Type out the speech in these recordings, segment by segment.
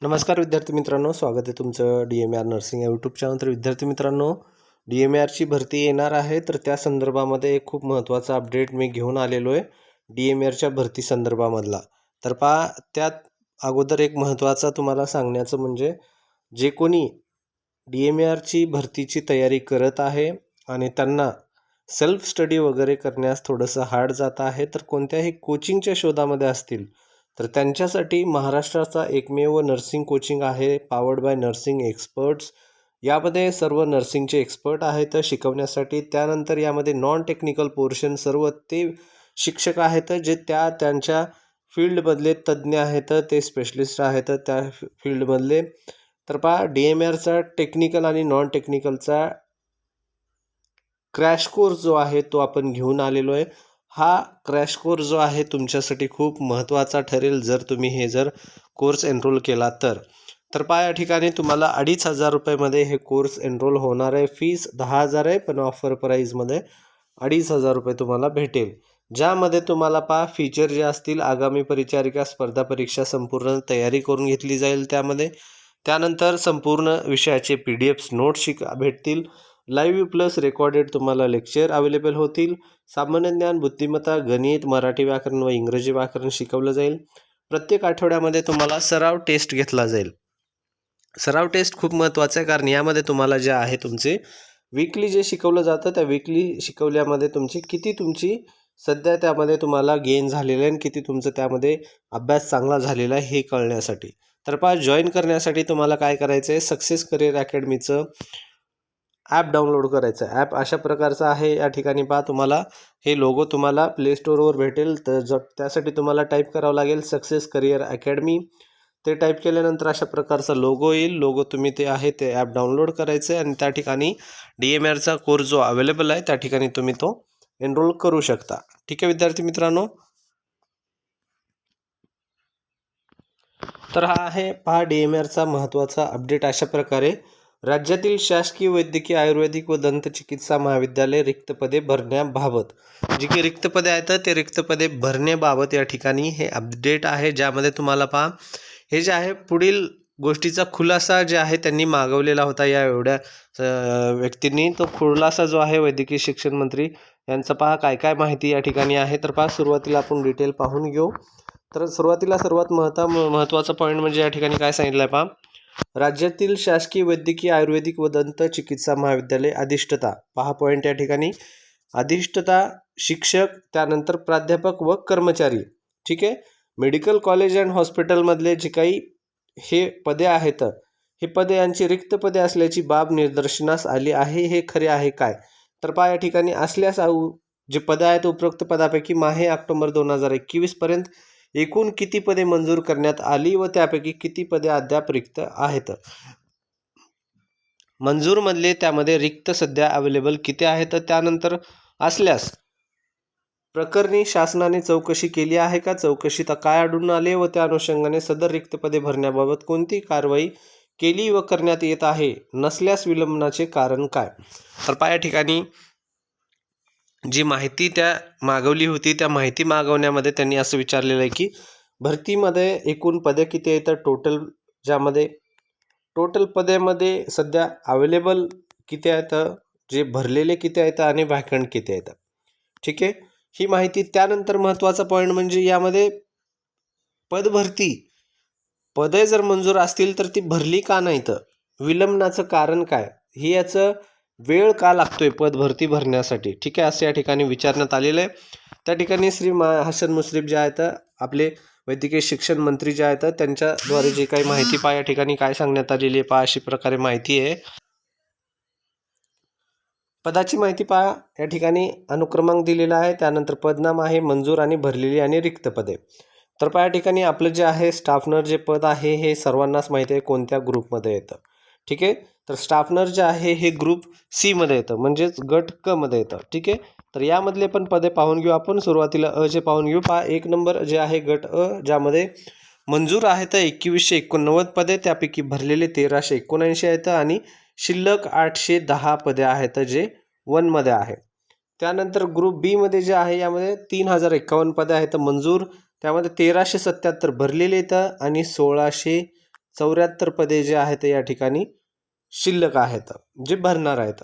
नमस्कार विद्यार्थी मित्रांनो, स्वागत आहे तुमचं DMAR नर्सिंग या यूट्यूब चॅनल. तर विद्यार्थी मित्रांनो, DMARची भरती येणार आहे, तर त्या संदर्भामध्ये एक खूप महत्त्वाचा अपडेट मी घेऊन आलेलो आहे DMARच्या भरती संदर्भामधला. तर पहा, त्यात अगोदर एक महत्त्वाचा तुम्हाला सांगण्याचं म्हणजे जे कोणी DMARची भरतीची तयारी करत आहे आणि त्यांना सेल्फ स्टडी वगैरे करण्यास थोडंसं हार्ड जात आहे, तर कोणत्याही कोचिंगच्या शोधामध्ये असतील, तर त्यांच्यासाठी महाराष्ट्राचा एकमेव नर्सिंग कोचिंग आहे पॉवर्ड बाय नर्सिंग एक्सपर्ट्स. यामध्ये सर्व नर्सिंगचे एक्सपर्ट आहेत शिकवण्यासाठी. त्यानंतर यामध्ये नॉन टेक्निकल पोर्शन सर्व ते शिक्षक आहेत जे त्यांच्या फील्डमधले तज्ज्ञ आहेत, ते स्पेशलिस्ट आहेत त्या फील्डमधले. तर पहा, DMARचा टेक्निकल आणि नॉन टेक्निकलचा क्रॅश कोर्स जो आहे तो आपण घेऊन आलेलो आहे. हा क्रॅश कोर्स जो आहे तुमच्यासाठी खूप महत्त्वाचा ठरेल जर तुम्ही कोर्स एनरोल केला तर. तर पहा, या ठिकाणी तुम्हाला 2,500 रुपयामध्ये हे कोर्स एनरोल होणार आहे. फीस 10,000 आहे, पण ऑफर प्राईजमध्ये 2,500 रुपये तुम्हाला भेटेल. ज्यामध्ये तुम्हाला पहा फीचर जे असतील, आगामी परिचारिका स्पर्धा परीक्षा संपूर्ण तयारी करून घेतली जाईल त्यामध्ये. त्यानंतर संपूर्ण विषयाचे PDFs नोट्स भेटतील. लाईव्ह प्लस रेकॉर्डेड तुम्हाला लेक्चर अवेलेबल होतील. सामान्य ज्ञान, बुद्धिमत्ता, गणित, मराठी व्याकरण व इंग्रजी व्याकरण शिकवलं जाईल. प्रत्येक आठवड्यामध्ये तुम्हाला सराव टेस्ट घेतला जाईल. सराव टेस्ट खूप महत्त्वाचं आहे, कारण यामध्ये तुम्हाला जे आहे तुमचे वीकली जे शिकवलं जातं, त्या वीकली शिकवल्यामध्ये तुमची सध्या त्यामध्ये तुम्हाला गेन झालेलं आहे आणि किती तुमचं त्यामध्ये अभ्यास चांगला झालेला आहे हे कळण्यासाठी. तर पहा, जॉईन करण्यासाठी तुम्हाला काय करायचं आहे, सक्सेस करिअर अकॅडमीचं ॲप डाउनलोड करायचं. ॲप अशा प्रकारचं आहे. या ठिकाणी पहा, तुम्हाला हे लोगो तुम्हाला प्ले स्टोअरवर भेटेल. तर त्यासाठी तुम्हाला टाईप करावं लागेल सक्सेस करिअर अकॅडमी. ते टाईप केल्यानंतर अशा प्रकारचा लोगो येईल. लोगो तुम्ही ते ॲप डाउनलोड करायचं आहे आणि त्या ठिकाणी DMARचा कोर्स जो अवेलेबल आहे त्या ठिकाणी तुम्ही तो एनरोल करू शकता. ठीक आहे विद्यार्थी मित्रांनो. तर हा आहे पहा DMARचा महत्त्वाचा अपडेट. अशा प्रकारे राज्यातील शासकीय वैद्यकीय आयुर्वेदिक व दंतचिकित्सा महाविद्यालय रिक्त पदे भरण्याबाबत, जी काही रिक्त पदे आहेत ते रिक्त पदे भरण्याबाबत या ठिकाणी हे अपडेट आहे. ज्यामध्ये तुम्हाला पहा हे जे आहे पुढील गोष्टीचा खुलासा जे आहे त्यांनी मागवलेला होता या एवढ्या व्यक्तींनी. तो खुलासा जो आहे वैद्यकीय शिक्षण मंत्री यांचा पहा काय काय माहिती या ठिकाणी आहे. तर पहा, सुरुवातीला आपण डिटेल पाहून घेऊ. तर सुरुवातीला सर्वात महत्त्वाचा पॉईंट म्हणजे या ठिकाणी काय सांगितलं आहे पहा, राज्यातील शासकीय वैद्यकीय आयुर्वेदिक व दंत चिकित्सा महाविद्यालय अधिष्ठता. पहा पॉईंट या ठिकाणी, अधिष्ठता शिक्षक, त्यानंतर प्राध्यापक व कर्मचारी. ठीक आहे. मेडिकल कॉलेज अँड हॉस्पिटलमधले जे काही हे पदे आहेत, हे पदे यांची रिक्त पदे असल्याची बाब निदर्शनास आली आहे. हे खरे आहे काय? तर पहा, या ठिकाणी असल्यास जे पदे आहेत उपरोक्त पदापैकी माहे ऑक्टोबर 2021 पर्यंत एकूण किती पदे मंजूर करण्यात आली व त्यापैकी किती पदे अद्याप रिक्त आहेत. मंजूरमधले त्यामध्ये रिक्त सध्या अवेलेबल किती आहेत. त्यानंतर असल्यास प्रकरणी शासनाने चौकशी केली आहे का, चौकशीत काय आढळून आले व त्या अनुषंगाने सदर रिक्त पदे भरण्याबाबत कोणती कारवाई केली व करण्यात येत आहे. नसल्यास विलंबनाचे कारण काय. तर पहा, या ठिकाणी जी माहिती त्या मागवली होती, त्या माहिती मागवण्यामध्ये त्यांनी असं विचारलेलं आहे की भरतीमध्ये एकूण पदे किती आहेत, टोटल ज्यामध्ये टोटल पदेमध्ये सध्या अवेलेबल किती आहेत, जे भरलेले किती आहेत आणि व्हॅकंट किती आहेत. ठीक आहे, ही माहिती. त्यानंतर महत्त्वाचा पॉईंट म्हणजे यामध्ये पदे जर मंजूर असतील तर ती भरली का नाहीत, विलंबनाचं कारण काय, ही याचं वेळ का लागतोय पद भरती भरण्यासाठी. ठीक आहे, असं या ठिकाणी विचारण्यात आलेलं आहे. त्या ठिकाणी श्री हसन मुश्रीफ जे आहेत आपले वैद्यकीय शिक्षण मंत्री जे आहेत त्यांच्याद्वारे जे काही माहिती पहा या ठिकाणी काय सांगण्यात आलेली आहे पहा, अशी प्रकारे माहिती आहे. पदाची माहिती पहा, या ठिकाणी अनुक्रमांक दिलेला आहे, त्यानंतर पदनाम आहे, मंजूर आणि भरलेली आणि रिक्त पदे. तर पहा, या ठिकाणी आपलं जे आहे स्टाफनर जे पद आहे हे सर्वांनाच माहिती आहे कोणत्या ग्रुपमध्ये येतं. ठीक आहे, तर स्टाफनर जे आहे हे ग्रुप C मध्ये येतं, म्हणजेच गट क मध्ये येतं. ठीक आहे, तर यामधले पण पदे पाहून घेऊ आपण. सुरुवातीला जे पाहून घेऊ. पहा, 1 नंबर जे आहे गट अ, ज्यामध्ये मंजूर आहेत 2189 पदे, त्यापैकी भरलेले 1379 आहेत आणि शिल्लक 810 पदे आहेत जे 1 मध्ये आहे. त्यानंतर ग्रुप बी मध्ये जे आहे यामध्ये 3051 पदे आहेत मंजूर, त्यामध्ये 1377 भरलेले येतं आणि 1600 74 पदे जे आहेत या ठिकाणी शिल्लक आहेत, जे भरणार आहेत.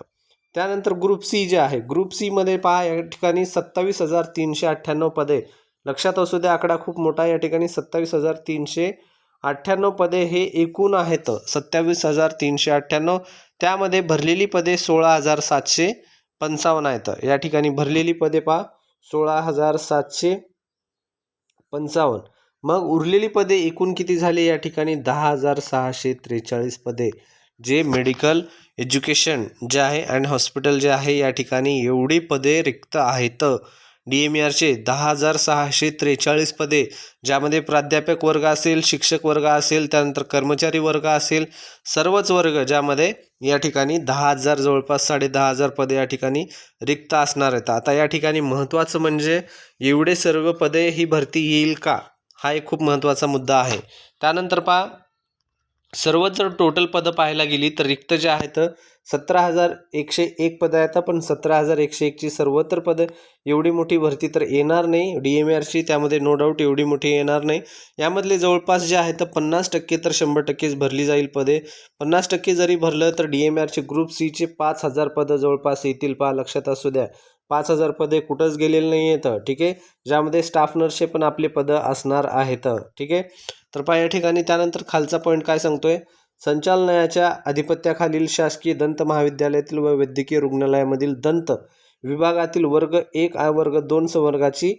त्यानंतर ग्रुप सी जे आहे, ग्रुप सी मध्ये पहा या ठिकाणी 27,398 पदे. लक्षात असू द्या, आकडा खूप मोठा या ठिकाणी 27,398 पदे हे एकूण आहेत. 27,398 त्यामध्ये भरलेली पदे 16,755 आहेत. या ठिकाणी भरलेली पदे पहा 16,755. मग उरलेली पदे एकूण किती झाली या ठिकाणी 10,643 पदे, जे मेडिकल एज्युकेशन जे आहे अँड हॉस्पिटल जे आहे या ठिकाणी एवढी पदे रिक्त आहेत. DMERचे 10,643 पदे, ज्यामध्ये प्राध्यापक वर्ग असेल, शिक्षक वर्ग असेल, त्यानंतर कर्मचारी वर्ग असेल, सर्वच वर्ग ज्यामध्ये या ठिकाणी 10,000 जवळपास 10,500 पदे या ठिकाणी रिक्त असणार आहेत. आता या ठिकाणी महत्त्वाचं म्हणजे एवढे सर्व पदे ही भरती येईल का, हा एक खूप महत्त्वाचा मुद्दा आहे. त्यानंतर पहा सर्वच जर टोटल पदं पाहायला गेली तर रिक्त जे आहेत 17,101 पदं आहेत. पण 17,101ची सर्वत्र पदं एवढी मोठी भरती तर येणार नाही DMERची, त्यामध्ये नो डाऊट एवढी मोठी येणार नाही. यामधले जवळपास जे आहेत 50% तर 100%च भरली जाईल पदे. 50% जरी भरलं तर DMERचे ग्रुप सीचे 5,000 पदं जवळपास येतील. पहा लक्षात असू द्या, 5,000 पदे कुठंच गेलेले नाही आहेत. ठीक आहे, ज्यामध्ये स्टाफ नर्सचे पण आपले पदं असणार आहेत. ठीक आहे, तर पहा या ठिकाणी त्यानंतर खालचा पॉईंट काय सांगतोय, संचालनालयाच्या अधिपत्याखालील शासकीय दंत महाविद्यालयातील व वैद्यकीय रुग्णालयामधील दंत विभागातील वर्ग 1 वर्ग 2 संवर्गाची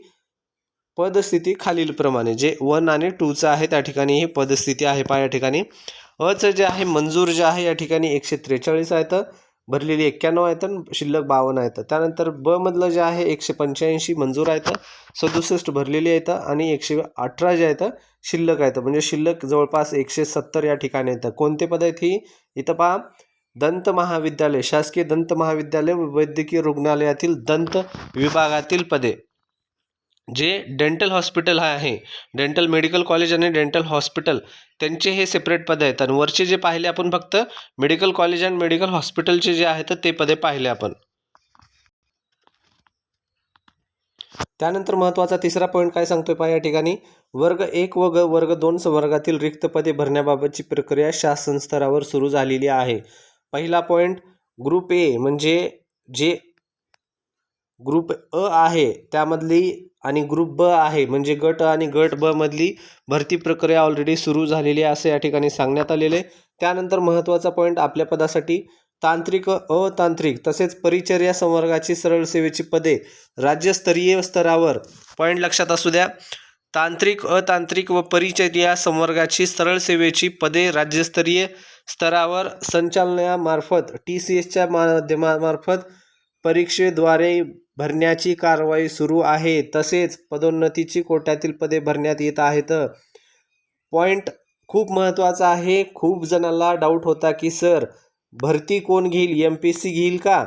पदस्थिती खालीलप्रमाणे, जे 1 आणि 2चं आहे त्या ठिकाणी ही पदस्थिती आहे. पहा या ठिकाणी अचं जे आहे मंजूर जे आहे या ठिकाणी 143 आहेत, भरलेली 91 आहेत, शिल्लक 52 आहेत. त्यानंतर ब मधलं जे आहे 185 मंजूर आहेत, 67 भरलेली आहेत आणि 118 जे आहेत शिल्लक आहेत. म्हणजे शिल्लक जवळपास 170 या ठिकाणी आहेत. कोणते पद आहेत ही, इथं पहा दंत महाविद्यालय, शासकीय दंत महाविद्यालय व वैद्यकीय रुग्णालयातील दंत विभागातील पदे, जे डेंटल हॉस्पिटल आहे, डेंटल मेडिकल कॉलेज आणि डेंटल हॉस्पिटल, त्यांचे हे सेपरेट पदे आहेत. आणि वरचे जे पाहिले आपण फक्त मेडिकल कॉलेज आणि मेडिकल हॉस्पिटलचे जे आहेत ते पदे पाहिले आपण. त्यानंतर महत्त्वाचा तिसरा पॉईंट काय सांगतोय पहा या ठिकाणी, वर्ग 1 व वर्ग 2 संवर्गातील रिक्त पदे भरण्याबाबतची प्रक्रिया शासन स्तरावर सुरू झालेली आहे. पहिला पॉईंट, ग्रुप ए म्हणजे जे ग्रुप अ आहे त्यामधली आणि ग्रुप ब आहे म्हणजे गट आणि गट ब मधली भरती प्रक्रिया ऑलरेडी सुरू झालेली आहे असं या ठिकाणी सांगण्यात आलेले. त्यानंतर महत्त्वाचा पॉईंट, आपल्या पदासाठी तांत्रिक, अतांत्रिक तसेच परिचर्या संवर्गाची सरळ सेवेची पदे राज्यस्तरीय स्तरावर, पॉईंट लक्षात असू द्या, तांत्रिक, अतांत्रिक व परिचर्या संवर्गाची सरळ सेवेची पदे राज्यस्तरीय स्तरावर संचालनालयामार्फत TCSच्या माध्यमामार्फत परीक्षेद्वारे भरण्याची कारवाई सुरू आहे. तसेच पदोन्नतीची कोट्यातील पदे भरण्यात येत आहेत. पॉईंट खूप महत्त्वाचा आहे. खूप जणांना डाऊट होता की सर भरती कोण घेईल, MPSC घेईल का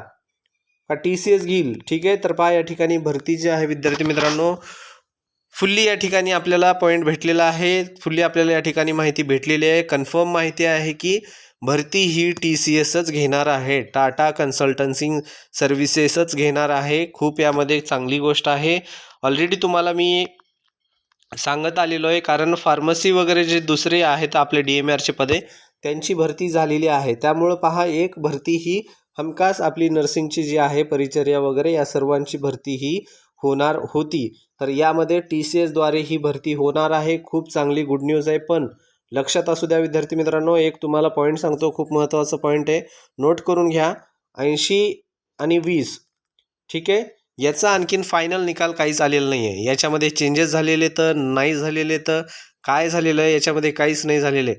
TCS घेईल. ठीक आहे, तर पहा या ठिकाणी भरती जी आहे विद्यार्थी मित्रांनो फुल्ली या ठिकाणी आपल्याला पॉईंट भेटलेला आहे, फुल्ली आपल्याला या ठिकाणी माहिती भेटलेली आहे. कन्फर्म माहिती आहे की भरती ही TCSच घेणार आहे, टाटा कन्सल्टन्सी सर्व्हिसेसच घेणार आहे. खूप यामध्ये चांगली गोष्ट आहे. ऑलरेडी तुम्हाला मी सांगत आलेलो आहे, कारण फार्मसी वगैरे जे दुसरे आहेत आपले DMERचे पदे त्यांची भरती झालेली आहे. त्यामुळं पहा एक भरती ही हमखास आपली नर्सिंगची जी आहे परिचर्या वगैरे या सर्वांची भरती ही होणार होती. तर यामध्ये TCSद्वारे ही भरती होणार आहे. खूप चांगली गुड न्यूज आहे. पण लक्षात असू द्या विद्यार्थी मित्रांनो, एक तुम्हाला पॉईंट सांगतो, खूप महत्त्वाचा पॉईंट आहे, नोट करून घ्या. 80 आणि 20, ठीक आहे, याचा आणखीन फायनल निकाल काहीच आलेला नाही आहे. याच्यामध्ये चेंजेस झालेले तर नाही झालेले, तर काय झालेलं आहे याच्यामध्ये काहीच नाही झालेले,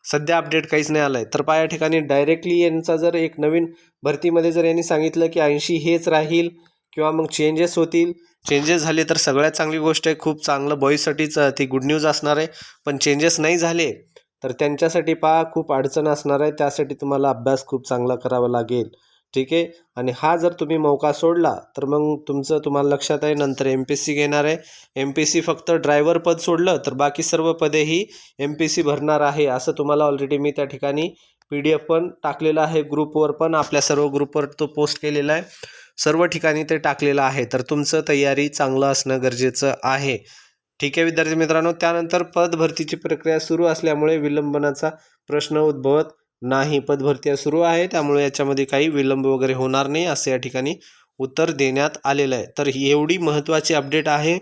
सध्या अपडेट काहीच नाही आलं आहे. तर पहा या ठिकाणी डायरेक्टली यांचा जर एक नवीन भरतीमध्ये जर यांनी सांगितलं की 80 हेच राहील किंवा मग चेंजेस होतील, चेंजेस झाले तर सगळ्यात चांगली गोष्ट आहे, खूप चांगलं बॉईजसाठीच ती गुड न्यूज असणार आहे. पण चेंजेस नाही झाले तर त्यांच्यासाठी पहा खूप अडचण असणार आहे. त्यासाठी तुम्हाला अभ्यास खूप चांगला करावा लागेल. ठीक आहे, आणि हा जर तुम्ही मौका सोडला तर मग तुम्हाला लक्षात आहे नंतर MPSC घेणार आहे. MPSC फक्त ड्रायव्हर पद सोडलं तर बाकी सर्व पदे ही MPSC भरणार आहे, असं तुम्हाला ऑलरेडी मी त्या ठिकाणी PDF पण टाकलेला आहे, ग्रुपवर पण, आपल्या सर्व ग्रुपवर तो पोस्ट केलेला आहे, सर्व ठिकाणी ते टाकलेलं आहे. तर तुमचं तयारी चांगलं असणं गरजेचं आहे. ठीक आहे विद्यार्थी मित्रांनो, त्यानंतर पद भरतीची प्रक्रिया सुरू असल्यामुळे विलंबनाचा प्रश्न उद्भवत नाही. पद भरती सुरू आहे त्यामुळे याच्यामध्ये काही विलंब वगैरे होणार नाही असे या ठिकाणी उत्तर देण्यात आलेलं आहे. तर एवढी महत्त्वाची अपडेट आहे,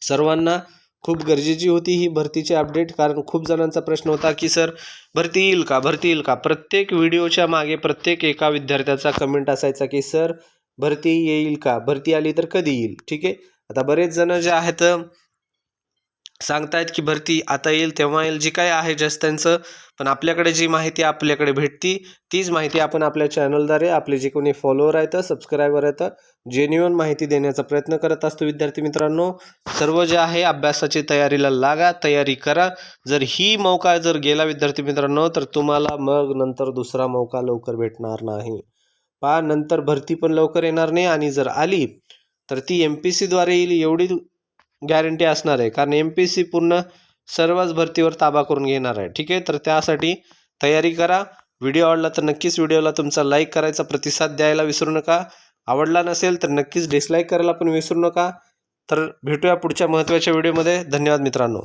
सर्वांना खूप गरजेची होती ही भरतीची अपडेट. कारण खूप जणांचा प्रश्न होता की सर भरती येईल का, भरती येईल का. प्रत्येक व्हिडिओच्या मागे प्रत्येक एका विद्यार्थ्याचा कमेंट असायचा की सर भरती येईल का, भरती आली तर कधी येईल. ठीक आहे, आता बरेच जण जे आहेत सांगतायत की भरती आता येईल तेव्हा येईल, जी काय आहे जास्त त्यांचं. पण आपल्याकडे जी माहिती आपल्याकडे भेटती तीच माहिती आपण आपल्या चॅनलद्वारे आपले जे कोणी फॉलोअर आहेत, सबस्क्रायबर आहेत, जेन्युइन माहिती देण्याचा प्रयत्न करत असतो. विद्यार्थी मित्रांनो, सर्व जे आहे अभ्यासाची तयारीला लागा, तयारी करा. जर ही मौका जर गेला विद्यार्थी मित्रांनो तर तुम्हाला मग नंतर दुसरा मौका लवकर भेटणार नाही. पहा, नंतर भरती पण लवकर येणार नाही आणि जर आली तर ती MPSC द्वारे येईल एवढी गॅरंटी असणार आहे. कारण MPSC पूर्ण सर्वच भरतीवर ताबा करून घेणार आहे. ठीक आहे, तर त्यासाठी तयारी करा. व्हिडिओ आवडला तर नक्कीच व्हिडिओला तुमचा लाईक करायचा, प्रतिसाद द्यायला विसरू नका. आवडला नसेल तर नक्कीच डिसलाईक करायला पण विसरू नका. तर भेटूया पुढच्या महत्त्वाच्या व्हिडिओमध्ये. धन्यवाद मित्रांनो.